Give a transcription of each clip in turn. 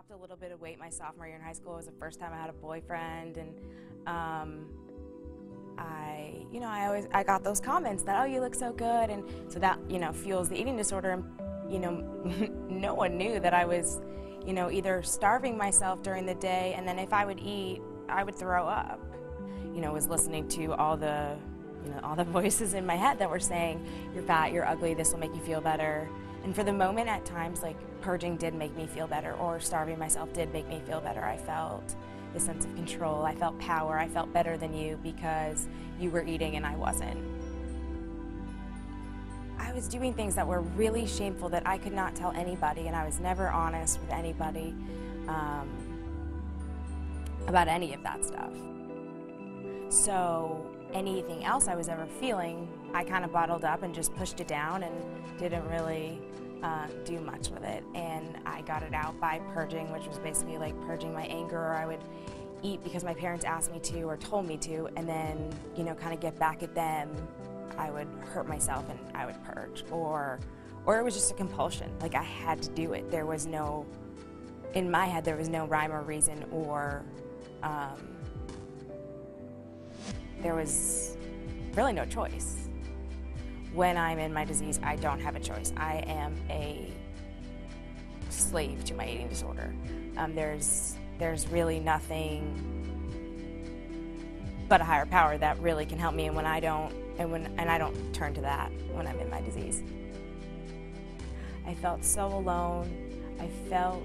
dropped a little bit of weight my sophomore year in high school. It was the first time I had a boyfriend, and I got those comments that, oh, you look so good, and so that, fuels the eating disorder. And, no one knew that I was, either starving myself during the day, and then if I would eat, I would throw up. Was listening to all the voices in my head that were saying, you're fat, you're ugly, this will make you feel better. And for the moment, at times, like, purging did make me feel better, or starving myself did make me feel better. I felt the sense of control, I felt power, I felt better than you because you were eating and I wasn't. I was doing things that were really shameful that I could not tell anybody, and I was never honest with anybody about any of that stuff. So anything else I was ever feeling, I kind of bottled up and just pushed it down and didn't really do much with it. And I got it out by purging, which was basically like purging my anger, or I would eat because my parents asked me to or told me to, and then, kind of get back at them. I would hurt myself and I would purge, or it was just a compulsion. Like, I had to do it. There was no, in my head, there was no rhyme or reason, or there was really no choice. When I'm in my disease, I don't have a choice. I am a slave to my eating disorder. There's really nothing but a higher power that really can help me, and I don't turn to that when I'm in my disease. I felt so alone. I felt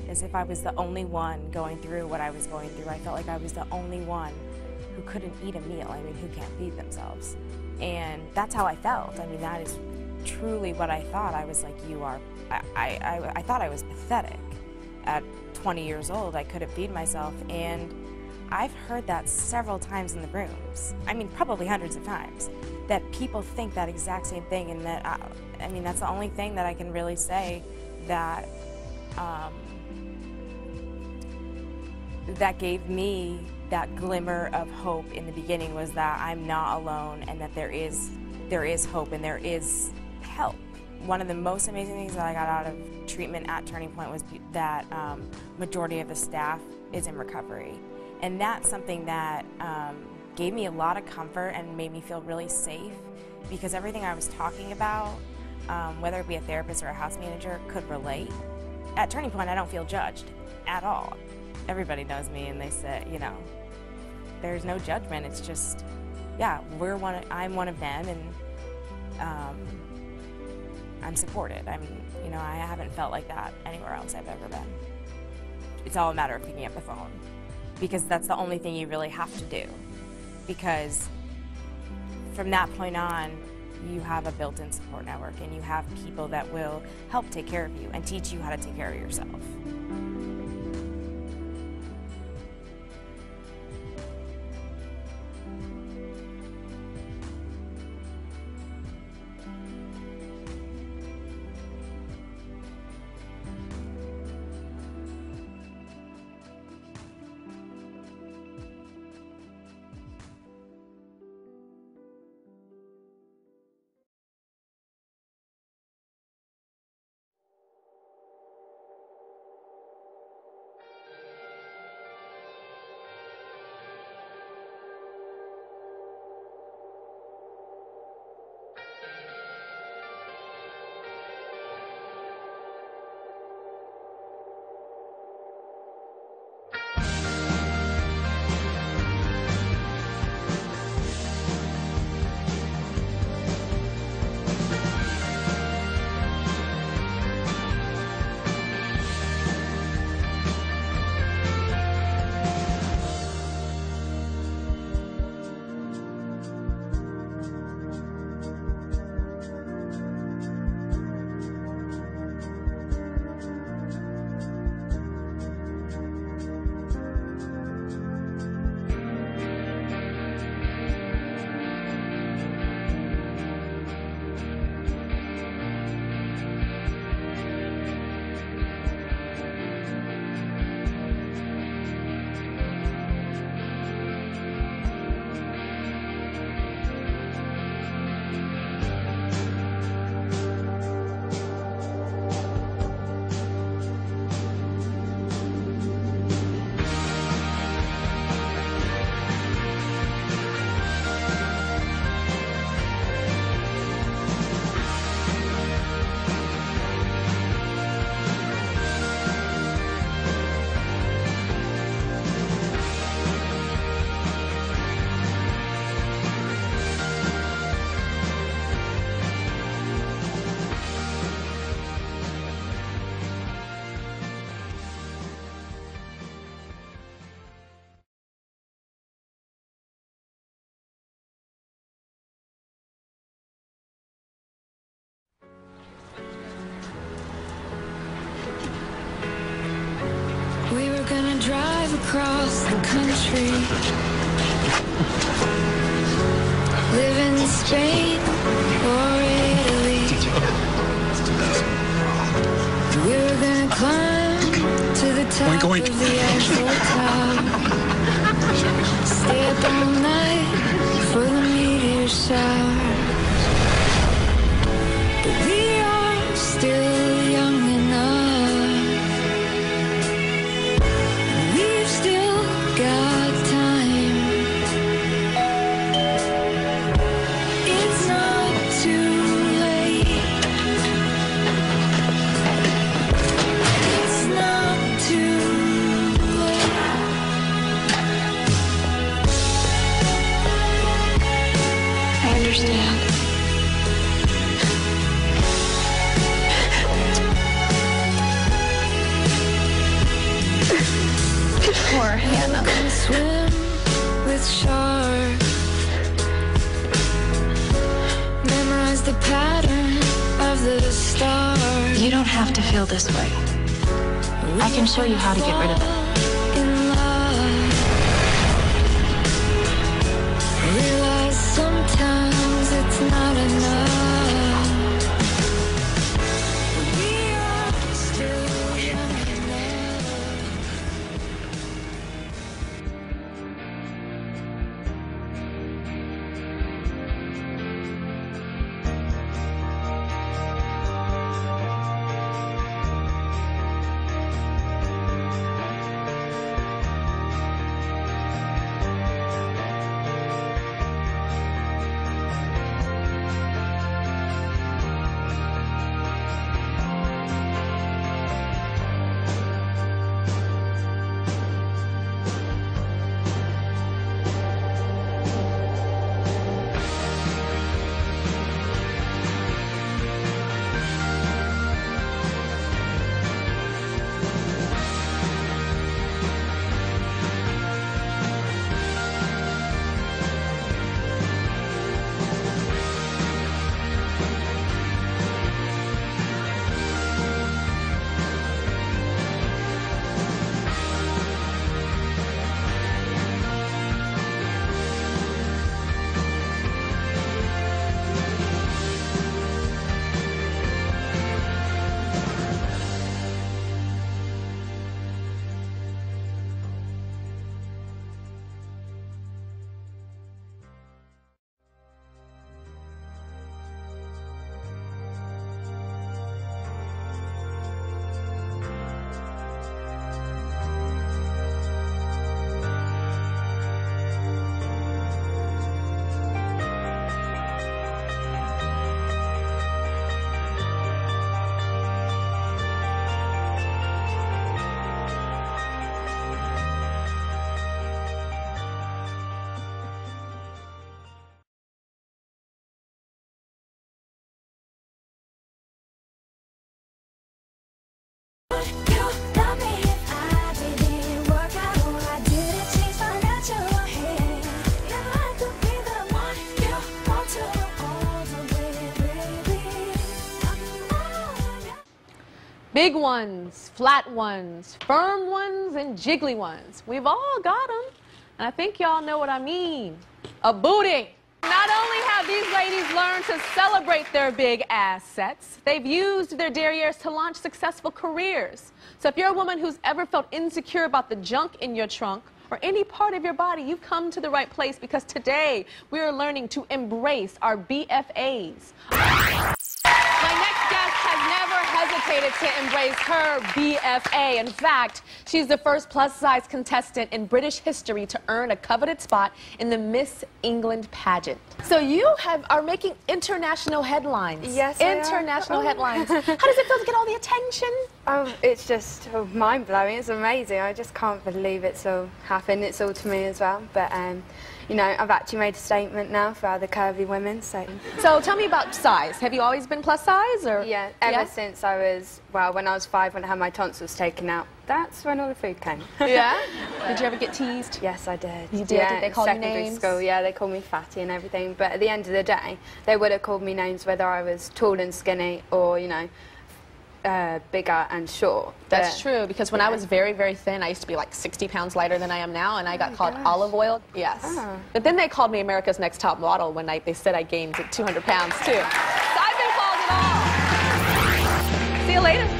as if I was the only one going through what I was going through. I felt like I was the only one who couldn't eat a meal. I mean, who can't feed themselves? And that's how I felt. I mean, that is truly what I thought. I was like, I thought I was pathetic. At 20 years old, I couldn't feed myself, and I've heard that several times in the rooms. I mean, probably hundreds of times, that people think that exact same thing, and that, I mean, that's the only thing that I can really say that that gave me that glimmer of hope in the beginning, was that I'm not alone, and that there is hope and there is help. One of the most amazing things that I got out of treatment at Turning Point was that majority of the staff is in recovery. And that's something that gave me a lot of comfort and made me feel really safe, because everything I was talking about, whether it be a therapist or a house manager, could relate. At Turning Point, I don't feel judged at all. Everybody knows me, and they say, there's no judgment. It's just, yeah, I'm one of them, and I'm supported. I mean, I haven't felt like that anywhere else I've ever been. It's all a matter of picking up the phone, because that's the only thing you really have to do. Because from that point on, you have a built-in support network, and you have people that will help take care of you and teach you how to take care of yourself. drive across the country, live in Spain or Italy. We were gonna climb to the top of the Eiffel Tower, stay up all night for the meteor shower. But we are still young enough, we've still got time. It's not too late, it's not too late. I understand. Poor Hannah. Swim with sharks, memorize the pattern of the stars. You don't have to feel this way. I can show you how to get rid of it. In love, realize sometimes it's not enough. We are still young enough. Big ones, flat ones, firm ones, and jiggly ones. We've all got them, and I think y'all know what I mean. A booty. Not only have these ladies learned to celebrate their big assets, they've used their derrieres to launch successful careers. So if you're a woman who's ever felt insecure about the junk in your trunk or any part of your body, you've come to the right place, because today we are learning to embrace our BFAs. My next guest has never hesitated to embrace her BFA. In fact, she's the first plus-size contestant in British history to earn a coveted spot in the Miss England pageant. So you are making international headlines. Yes, international headlines. How does it feel to get all the attention? Oh, it's just mind-blowing. It's amazing. I just can't believe it's all happened. It's all to me as well. But you know, I've actually made a statement now for other curvy women. So tell me about size. Have you always been plus size, or? Yeah, ever since I was, well, when I was 5, when I had my tonsils taken out. That's when all the food came. Yeah? Did you ever get teased? Yes, I did. You did? Yeah, did they call you secondary names? school, yeah, they called me fatty and everything. But at the end of the day, they would have called me names whether I was tall and skinny or, you know, bigger and short. That's true, because when I was very, very thin, I used to be like 60 pounds lighter than I am now, and I got called olive oil. Yes. Oh. But then they called me America's Next Top Model when they said I gained 200 pounds, too. So I've been called it all. See you later.